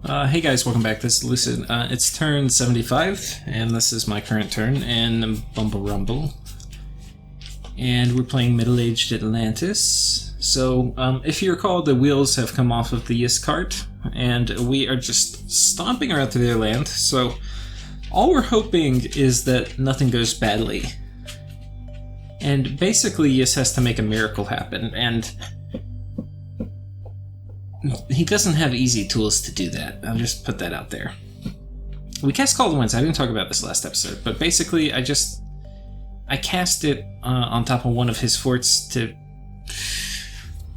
Hey guys, welcome back. This is Lucid. It's turn 75, and this is my current turn in Bumble Rumble. And we're playing Middle-Aged Atlantis. So, if you recall, the wheels have come off of the Yis cart, and we are just stomping around through their land. So, all we're hoping is that nothing goes badly. And basically, Yis has to make a miracle happen, and he doesn't have easy tools to do that. I'll just put that out there. We cast Call to Winds. I didn't talk about this last episode, but basically I cast it on top of one of his forts to...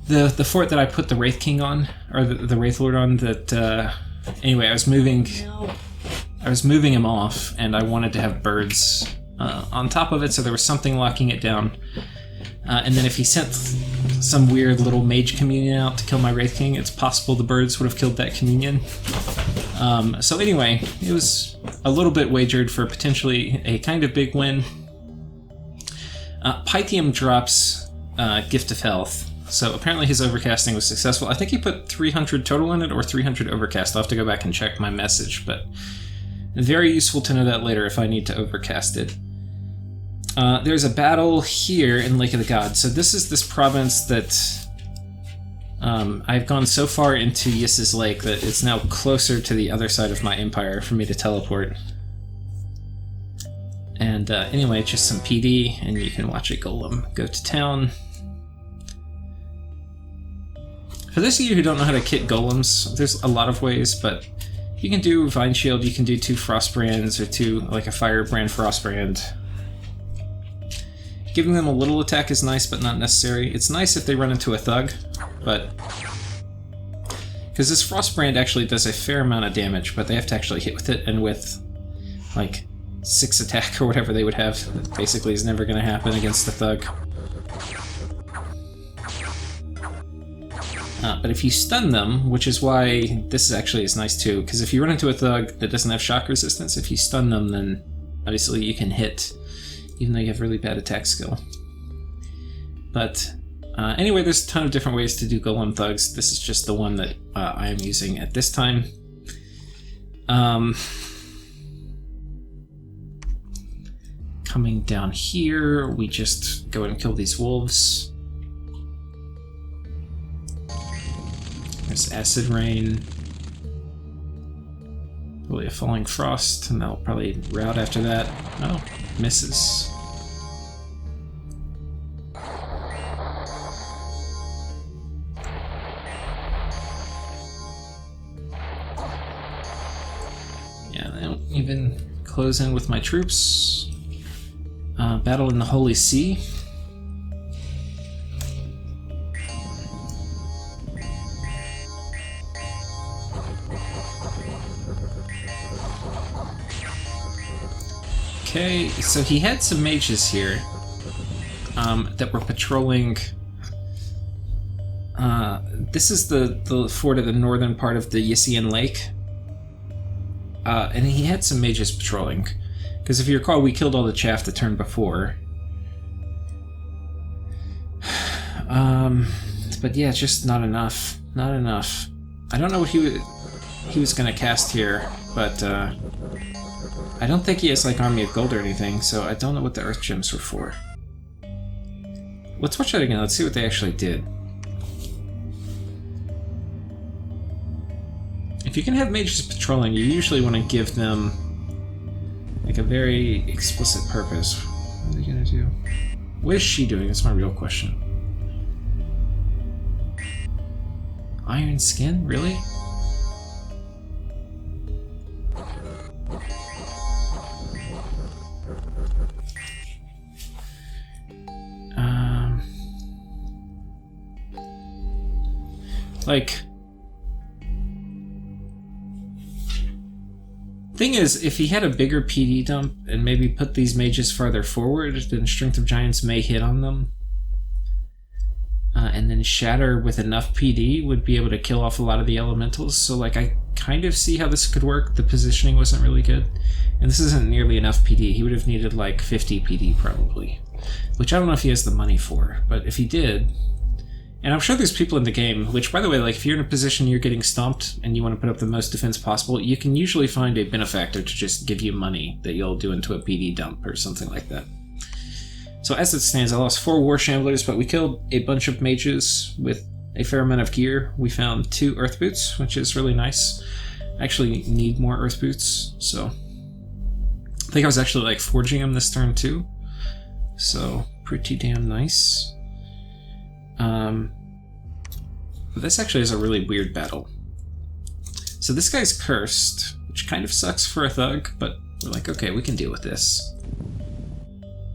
The fort that I put the Wraith King on, or the Wraith Lord on, that... Anyway, I was moving him off, and I wanted to have birds on top of it, so there was something locking it down. And then if he sent some weird little mage communion out to kill my Wraith King, it's possible the birds would have killed that communion. So anyway, it was a little bit wagered for potentially a kind of big win. Pythium drops Gift of Health, so apparently his overcasting was successful. I think he put 300 total in it, or 300 overcast. I'll have to go back and check my message, but very useful to know that later if I need to overcast it. There's a battle here in Lake of the Gods. So this is this province that I've gone so far into Yis's Lake that it's now closer to the other side of my empire for me to teleport. And anyway, just some PD, and you can watch a Golem go to town. For those of you who don't know how to kit Golems, there's a lot of ways, but you can do Vine Shield, you can do 2 Frostbrands, or 2, like a Firebrand Frostbrand. Giving them a little attack is nice, but not necessary. It's nice if they run into a thug, but... because this Frostbrand actually does a fair amount of damage, but they have to actually hit with it, and with, like, 6 attack or whatever they would have, that basically is never going to happen against the thug. But if you stun them, which is why this actually is nice too, because if you run into a thug that doesn't have shock resistance, if you stun them, then obviously you can hit, even though you have really bad attack skill. But anyway, there's a ton of different ways to do Golem Thugs. This is just the one that I am using at this time. Coming down here, we just go and kill these wolves. There's Acid Rain. Probably a Falling Frost, and that'll probably rout after that. Oh, misses. Yeah, they don't even close in with my troops. Battle in the Holy Sea. Okay, so he had some mages here that were patrolling. This is the fort of the northern part of the Yisian Lake. And he had some mages patrolling. Because if you recall, we killed all the chaff the turn before. But yeah, just not enough. Not enough. I don't know what he was going to cast here, but I don't think he has like Army of Gold or anything, so I don't know what the Earth Gems were for. Let's watch that again. Let's see what they actually did. If you can have mages patrolling, you usually want to give them like a very explicit purpose. What are they gonna do? What is she doing? That's my real question. Iron Skin? Really? Like... thing is, if he had a bigger PD dump and maybe put these mages farther forward, then Strength of Giants may hit on them. And then Shatter with enough PD would be able to kill off a lot of the elementals. So like, I kind of see how this could work. The positioning wasn't really good. And this isn't nearly enough PD. He would have needed like 50 PD probably. Which I don't know if he has the money for. But if he did, And I'm sure there's people in the game, which, by the way, like, if you're in a position you're getting stomped and you want to put up the most defense possible, you can usually find a benefactor to just give you money that you'll do into a PD dump or something like that. So as it stands, I lost 4 War Shamblers, but we killed a bunch of mages with a fair amount of gear. We found 2 Earth Boots, which is really nice. I actually need more Earth Boots, so... I think I was actually, like, forging them this turn, too. So, pretty damn nice. This actually is a really weird battle. So this guy's cursed, which kind of sucks for a thug, but we're like, okay, we can deal with this.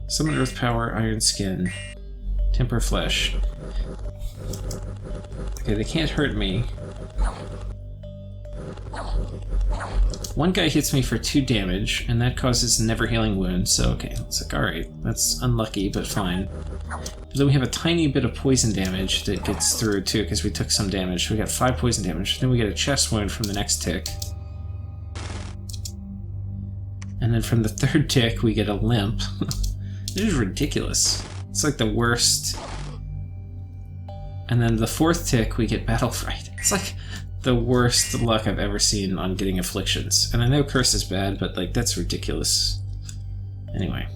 Summon Earth Power, Iron Skin, Temper Flesh. Okay, they can't hurt me. One guy hits me for 2 damage, and that causes a never healing wound, so okay, it's like, alright, that's unlucky, but fine. But then we have a tiny bit of poison damage that gets through too, because we took some damage. We got 5 poison damage, then we get a chest wound from the next tick. And then from the 3rd tick, we get a limp. It is ridiculous. It's like the worst. And then the 4th tick, we get Battle Fright. It's like the worst luck I've ever seen on getting afflictions. And I know curse is bad, but like that's ridiculous. Anyway.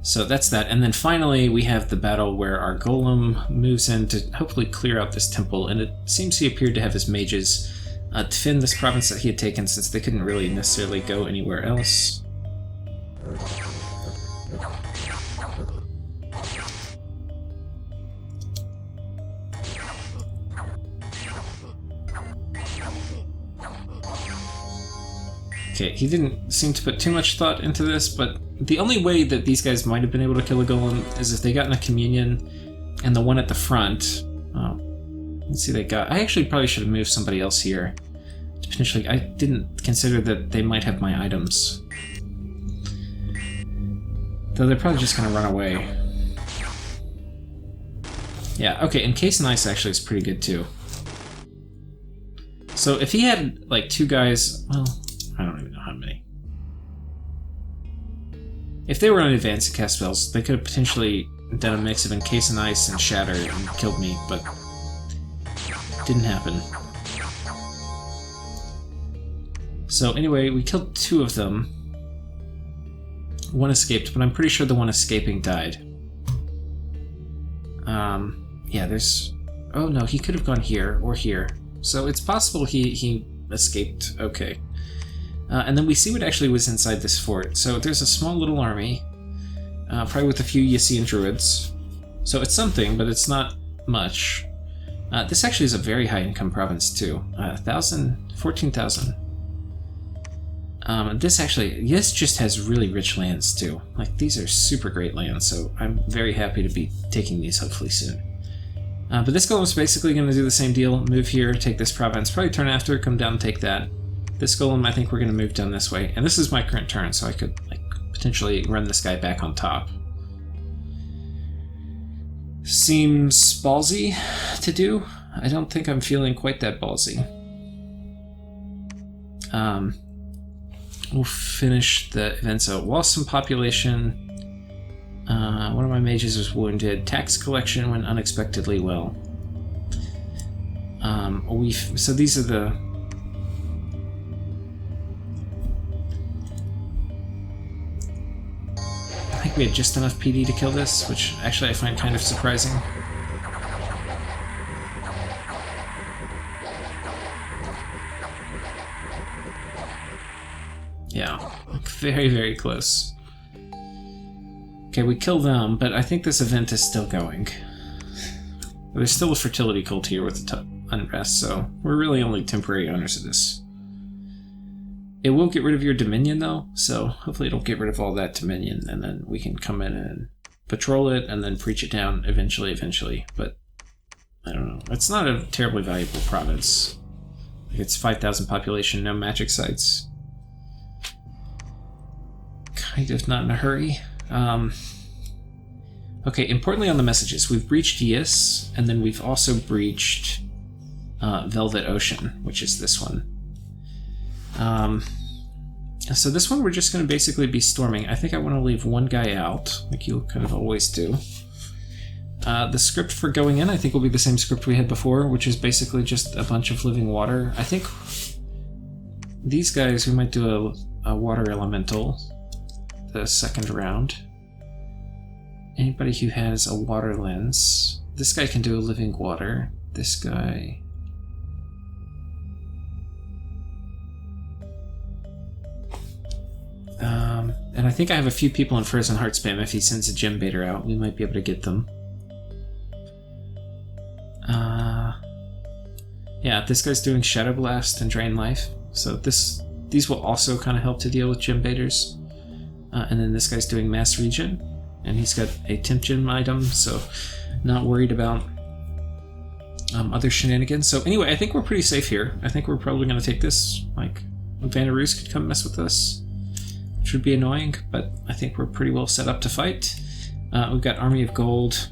So that's that. And then finally we have the battle where our golem moves in to hopefully clear out this temple, and it seems he appeared to have his mages defend this province that he had taken, since they couldn't really necessarily go anywhere else. Okay, he didn't seem to put too much thought into this, but the only way that these guys might have been able to kill a golem is if they got in a communion, and the one at the front... Oh, let's see, they got... I actually probably should have moved somebody else here. Potentially, I didn't consider that they might have my items. Though they're probably just going to run away. Yeah, okay, Encase and Ice actually is pretty good too. So if he had, like, 2 guys... Well, I don't even know how many. If they were on advanced and cast spells, they could have potentially done a mix of Encase and Ice and Shatter and killed me, but didn't happen. So anyway, we killed 2 of them. 1 escaped, but I'm pretty sure the one escaping died. Yeah, there's... Oh no, he could have gone here or here. So it's possible he escaped. Okay. And then we see what actually was inside this fort. So there's a small little army, probably with a few Yessian druids. So it's something, but it's not much. This actually is a very high income province too. 14,000. This just has really rich lands too. Like, these are super great lands, so I'm very happy to be taking these hopefully soon. But this golem is basically going to do the same deal. Move here, take this province, probably turn after, come down and take that. This golem, I think we're going to move down this way. And this is my current turn, so I could like potentially run this guy back on top. Seems ballsy to do. I don't think I'm feeling quite that ballsy. We'll finish the event. So, lost some population. One of my mages was wounded. Tax collection went unexpectedly well. So these are the... I think we had just enough PD to kill this, which actually I find kind of surprising. Yeah, very, very close. Okay, we kill them, but I think this event is still going. There's still a fertility cult here with the unrest, so we're really only temporary owners of this. It will get rid of your dominion, though, so hopefully it'll get rid of all that dominion, and then we can come in and patrol it, and then preach it down eventually, but I don't know. It's not a terribly valuable province. It's 5,000 population, no magic sites. Kind of not in a hurry. Okay, importantly on the messages, we've breached Yis, and then we've also breached Velvet Ocean, which is this one. So this one we're just going to basically be storming. I think I want to leave one guy out, like you kind of always do. The script for going in, I think, will be the same script we had before, which is basically just a bunch of living water. I think these guys, we might do a water elemental the second round. Anybody who has a water lens. This guy can do a living water. This guy... and I think I have a few people in Frozen Heart spam. If he sends a gem baiter out, we might be able to get them. Yeah, this guy's doing Shadow Blast and Drain Life. So these will also kind of help to deal with gem baiters. And then this guy's doing Mass Regen. And he's got a Temp Gem item, so not worried about other shenanigans. So anyway, I think we're pretty safe here. I think we're probably going to take this. Like, Vanarus could come mess with us, which would be annoying, but I think we're pretty well set up to fight. We've got Army of Gold.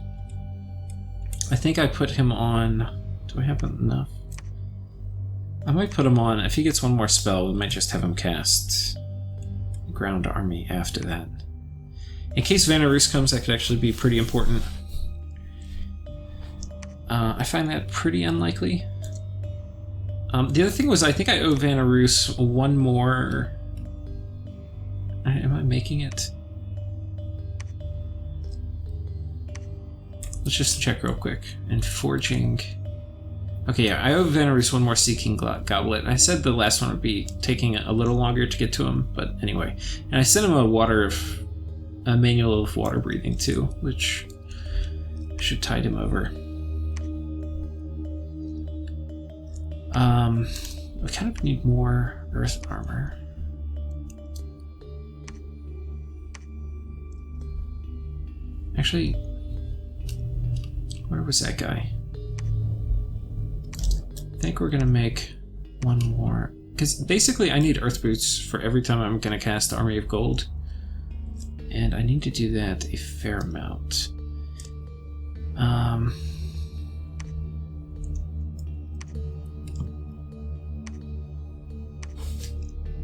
I think I put him on... Do I have enough? I might put him on... If he gets one more spell, we might just have him cast Ground Army after that. In case Vanarus comes, that could actually be pretty important. I find that pretty unlikely. The other thing was, I think I owe Vanarus one more... Am I making it? Let's just check real quick. And forging... Okay, yeah, I owe Vanarus one more Seeking Goblet. I said the last one would be taking a little longer to get to him, but anyway. And I sent him a manual of water breathing too, which should tide him over. We kind of need more earth armor. Actually, where was that guy? I think we're gonna make one more, because basically I need earth boots for every time I'm gonna cast Army of Gold. And I need to do that a fair amount. I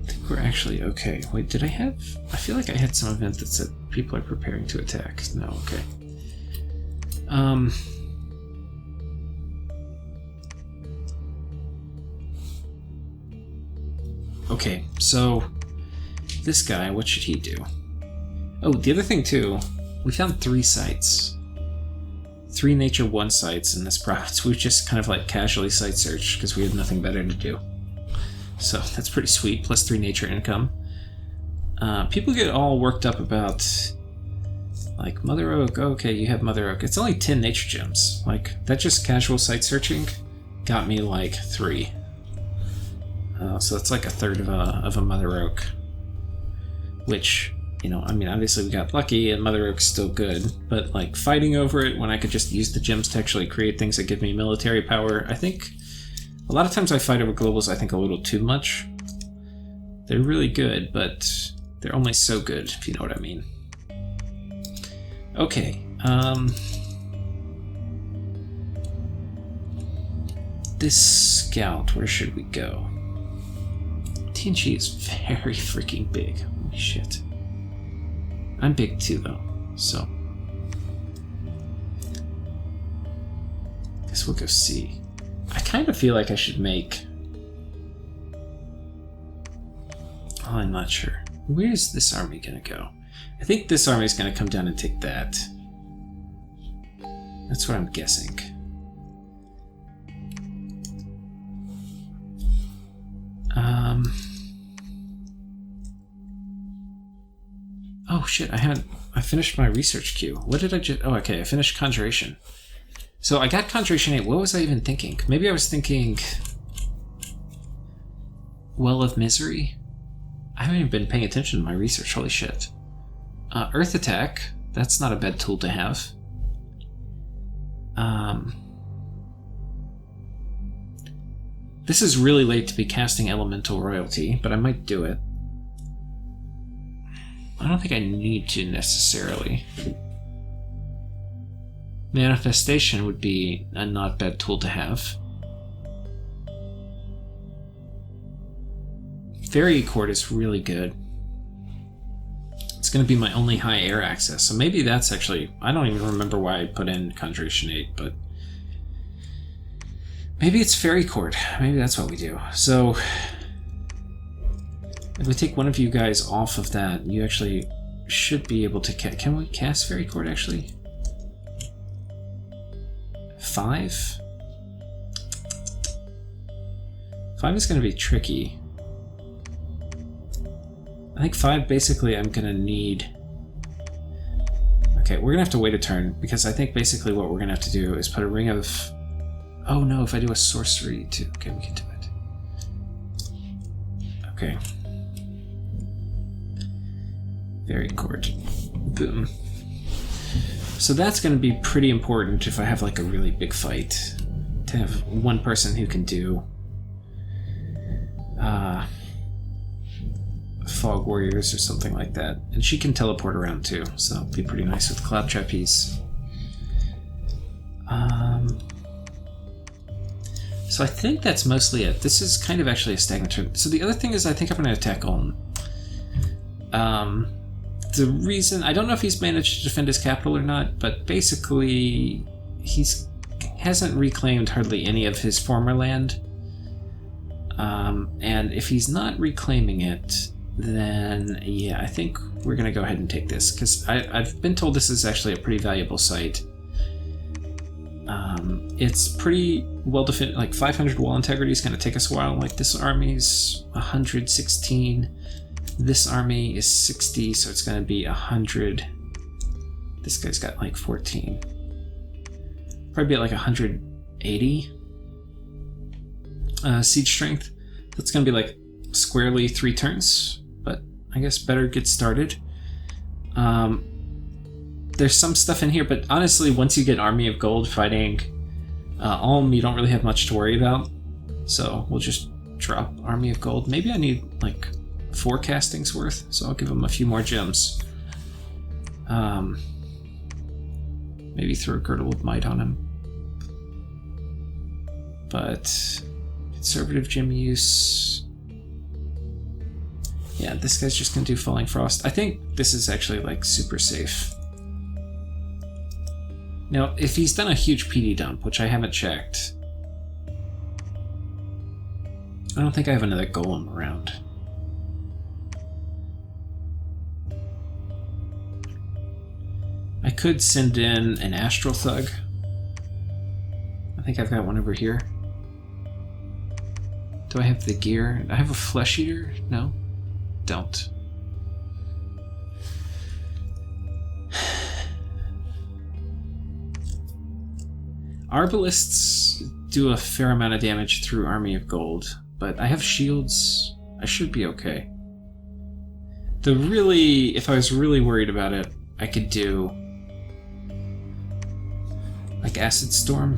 think we're actually okay. Wait, did I have... I feel like I had some event that said people are preparing to attack. No, okay. Okay, so this guy, what should he do? Oh, the other thing too, we found 3 sites. 3 Nature 1 sites in this province. We've just kind of like casually site searched because we had nothing better to do. So that's pretty sweet, plus 3 Nature income. People get all worked up about, like, Mother Oak. Okay, you have Mother Oak. It's only 10 Nature Gems. Like, that just casual site searching got me like 3. So that's like a third of a Mother Oak. Which... You know, I mean, obviously we got lucky and Mother Oak's still good, but like fighting over it when I could just use the gems to actually create things that give me military power, I think a lot of times I fight over globals, I think a little too much. They're really good, but they're only so good, if you know what I mean. Okay, this scout, where should we go? TNG is very freaking big, holy shit. I'm big too, though, so... Guess we'll go see. I kind of feel like I should make... Oh, I'm not sure. Where's this army gonna go? I think this army is gonna come down and take that. That's what I'm guessing. Oh shit, I finished my research queue. What did I just... Oh, okay, I finished Conjuration. So I got Conjuration 8. What was I even thinking? Maybe I was thinking... Well of Misery? I haven't even been paying attention to my research, holy shit. Earth Attack. That's not a bad tool to have. This is really late to be casting Elemental Royalty, but I might do it. I don't think I need to necessarily. Manifestation would be a not bad tool to have. Fairy Court is really good. It's going to be my only high air access. So maybe that's actually... I don't even remember why I put in Conjuration 8, but... maybe it's Fairy Court. Maybe that's what we do. So... if we take one of you guys off of that, you actually should be able to... can we cast Fairy Court, actually? 5? 5 is going to be tricky. I think 5, basically, I'm going to need... okay, we're going to have to wait a turn, because I think basically what we're going to have to do is put a ring of... oh no, if I do a sorcery too. Okay, we can do it. Okay. Fairy Court. Boom. So that's going to be pretty important if I have like a really big fight, to have one person who can do Fog Warriors or something like that. And she can teleport around too, so it'll be pretty nice with Cloud Trapeze. So I think that's mostly it. This is kind of actually a stagnant turn. So the other thing is I think I'm going to attack Golem. The reason, I don't know if he's managed to defend his capital or not, but basically hasn't reclaimed hardly any of his former land. And if he's not reclaiming it, then yeah, I think we're going to go ahead and take this, because I've been told this is actually a pretty valuable site. It's pretty well defended, like 500 wall integrity is going to take us a while. Like this army's 116, this army is 60, so it's going to be 100. This guy's got like 14. Probably be at like 180 siege strength. That's going to be like squarely 3 turns, but I guess better get started. There's some stuff in here, but honestly, once you get Army of Gold fighting Ulm, you don't really have much to worry about. So we'll just drop Army of Gold. Maybe I need like 4 castings worth, so I'll give him a few more gems. Maybe throw a Girdle of Might on him. But conservative gem use. Yeah, this guy's just gonna do Falling Frost. I think this is actually like super safe. Now, if he's done a huge PD dump, which I haven't checked, I don't think I have another Golem around. I could send in an Astral Thug. I think I've got one over here. Do I have the gear? I have a Flesh Eater? No? Don't. Arbalists do a fair amount of damage through Army of Gold, but I have shields. I should be okay. If I was really worried about it, I could do like Acid Storm.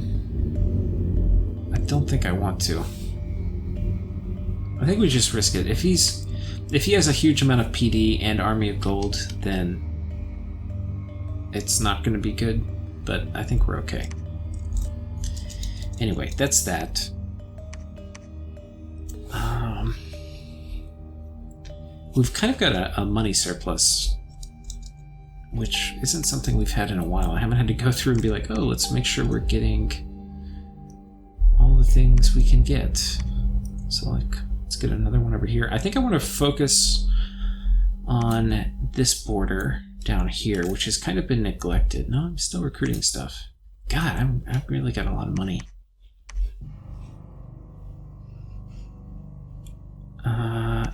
I don't think I want to. I think we just risk it. If he has a huge amount of PD and Army of Gold, then it's not going to be good, but I think we're okay. Anyway, that's that. We've kind of got a money surplus, which isn't something we've had in a while. I haven't had to go through and be like, oh, let's make sure we're getting all the things we can get. So, like, let's get another one over here. I think I want to focus on this border down here, which has kind of been neglected. No, I'm still recruiting stuff. God, I've really got a lot of money.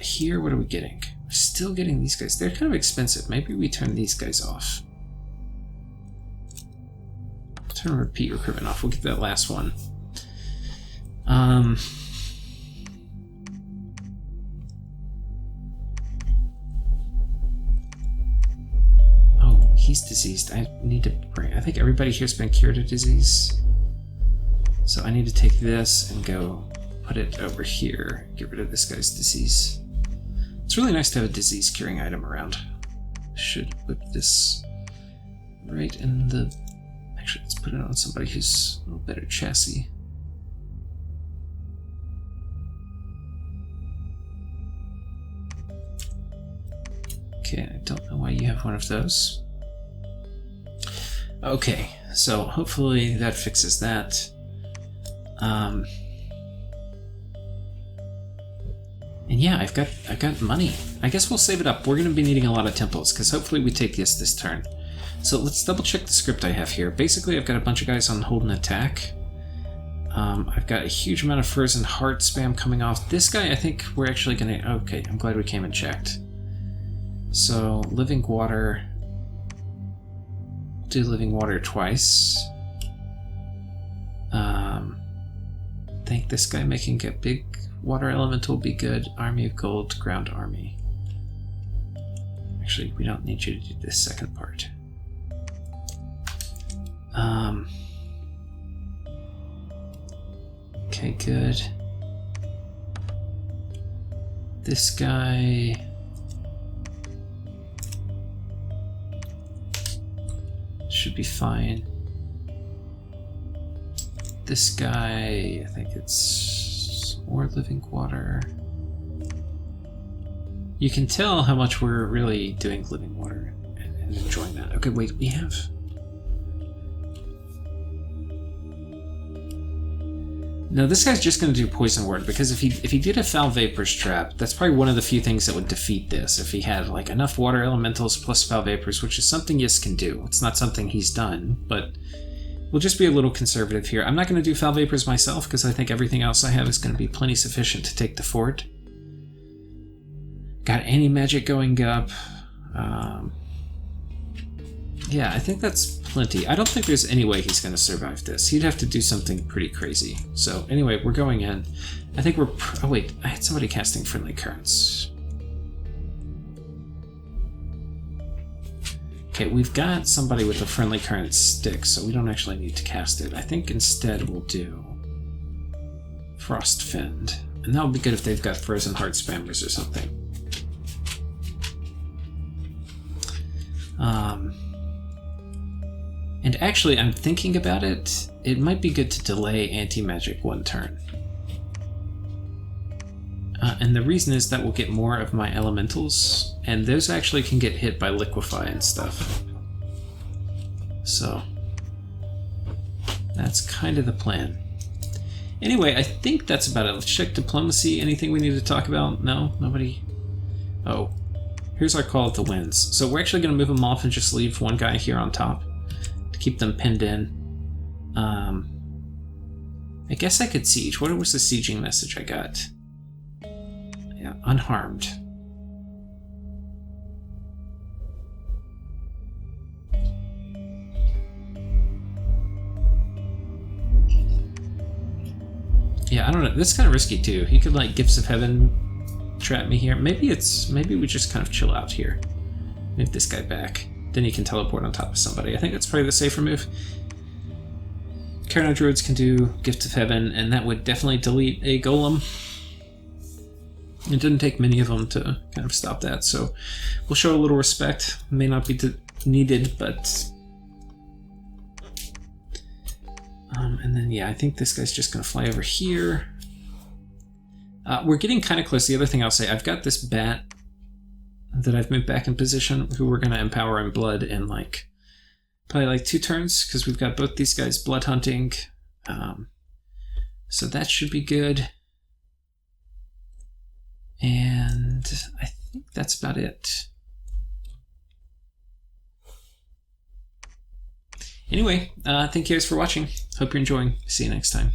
Here, what are we getting? We're still getting these guys. They're kind of expensive. Maybe we turn these guys off. Turn repeat recruitment off. We'll get that last one. Oh, he's diseased. I need to bring... I think everybody here's been cured of disease. So I need to take this and go put it over here. Get rid of this guy's disease. It's really nice to have a disease curing item around. Should put this right in the... Actually, let's put it on somebody who's a little better chassis. Okay, I don't know why you have one of those. Okay, so hopefully that fixes that. And yeah, I've got money. I guess we'll save it up. We're going to be needing a lot of temples, because hopefully we take this turn. So let's double check the script I have here. Basically, I've got a bunch of guys on hold and attack. I've got a huge amount of frozen heart spam coming off. This guy, I think we're actually going to... Okay, I'm glad we came and checked. So, living water... Do living water twice. I think this guy making a big water elemental will be good. Army of gold, ground army. Actually, we don't need you to do this second part. Okay, good. This guy... should be fine. This guy, I think it's more living water. You can tell how much we're really doing living water and enjoying that. Okay, wait, we have... No, this guy's just going to do Poison Word, because if he did a Foul Vapors Trap, that's probably one of the few things that would defeat this, if he had like enough Water Elementals plus Foul Vapors, which is something Yisk can do. It's not something he's done, but we'll just be a little conservative here. I'm not going to do Foul Vapors myself, because I think everything else I have is going to be plenty sufficient to take the fort. Got Anti-Magic going up. Yeah, I think that's plenty. I don't think there's any way he's going to survive this. He'd have to do something pretty crazy. So anyway, we're going in. I think we're... Oh wait, I had somebody casting Friendly Currents. Okay, we've got somebody with a Friendly Current stick, so we don't actually need to cast it. I think instead we'll do Frost Fend. And that would be good if they've got Frozen Heart Spammers or something. And actually, I'm thinking about it. It might be good to delay Anti-Magic one turn. And the reason is that we'll get more of my elementals, and those actually can get hit by Liquefy and stuff. So, that's kind of the plan. Anyway, I think that's about it. Let's check Diplomacy. Anything we need to talk about? No? Nobody? Oh. Here's our Call of the Winds. So we're actually going to move them off and just leave one guy here on top to keep them pinned in. I guess I could siege. What was the sieging message I got? Yeah, unharmed. Yeah, I don't know. This is kind of risky too. He could like Gifts of Heaven trap me here. Maybe we just kind of chill out here. Move this guy back. Then he can teleport on top of somebody. I think that's probably the safer move. Carno Druids can do Gift of Heaven, and that would definitely delete a Golem. It didn't take many of them to kind of stop that, so we'll show a little respect. May not be needed, but... and then, yeah, I think this guy's just going to fly over here. We're getting kind of close. The other thing I'll say, I've got this bat that I've moved back in position, who we're going to empower in blood in like probably like 2 turns, because we've got both these guys blood hunting. So that should be good. And I think that's about it. Anyway, thank you guys for watching. Hope you're enjoying. See you next time.